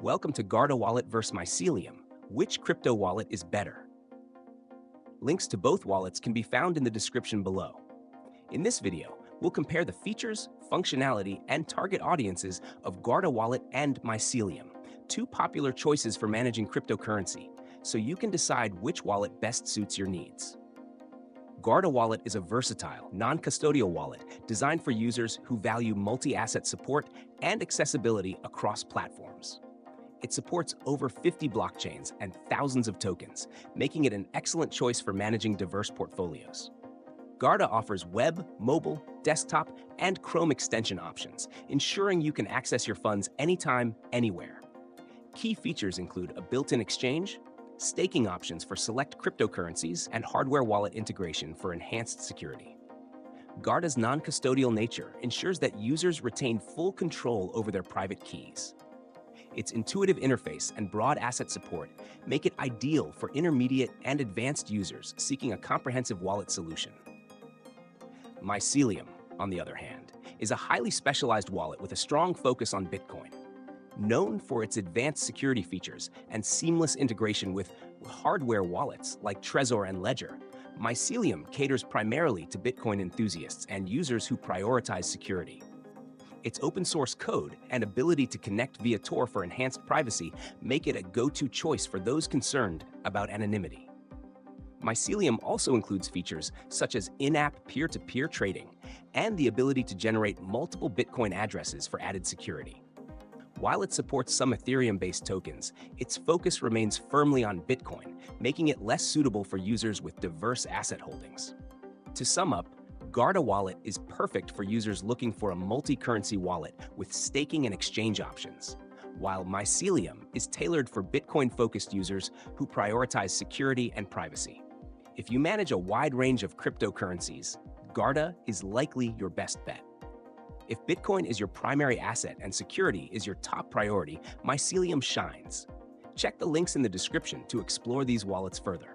Welcome to Guarda Wallet vs Mycelium. Which crypto wallet is better? Links to both wallets can be found in the description below. In this video, we'll compare the features, functionality, and target audiences of Guarda Wallet and Mycelium, two popular choices for managing cryptocurrency, so you can decide which wallet best suits your needs. Guarda Wallet is a versatile, non-custodial wallet designed for users who value multi-asset support and accessibility across platforms. It supports over 50 blockchains and thousands of tokens, making it an excellent choice for managing diverse portfolios. Guarda offers web, mobile, desktop, and Chrome extension options, ensuring you can access your funds anytime, anywhere. Key features include a built-in exchange, staking options for select cryptocurrencies, and hardware wallet integration for enhanced security. Guarda's non-custodial nature ensures that users retain full control over their private keys. Its intuitive interface and broad asset support make it ideal for intermediate and advanced users seeking a comprehensive wallet solution. Mycelium, on the other hand, is a highly specialized wallet with a strong focus on Bitcoin. Known for its advanced security features and seamless integration with hardware wallets like Trezor and Ledger, Mycelium caters primarily to Bitcoin enthusiasts and users who prioritize security. Its open-source code and ability to connect via Tor for enhanced privacy make it a go-to choice for those concerned about anonymity. Mycelium also includes features such as in-app peer-to-peer trading and the ability to generate multiple Bitcoin addresses for added security. While it supports some Ethereum-based tokens, its focus remains firmly on Bitcoin, making it less suitable for users with diverse asset holdings. To sum up, Guarda Wallet is perfect for users looking for a multi-currency wallet with staking and exchange options, while Mycelium is tailored for Bitcoin-focused users who prioritize security and privacy. If you manage a wide range of cryptocurrencies, Guarda is likely your best bet. If Bitcoin is your primary asset and security is your top priority, Mycelium shines. Check the links in the description to explore these wallets further.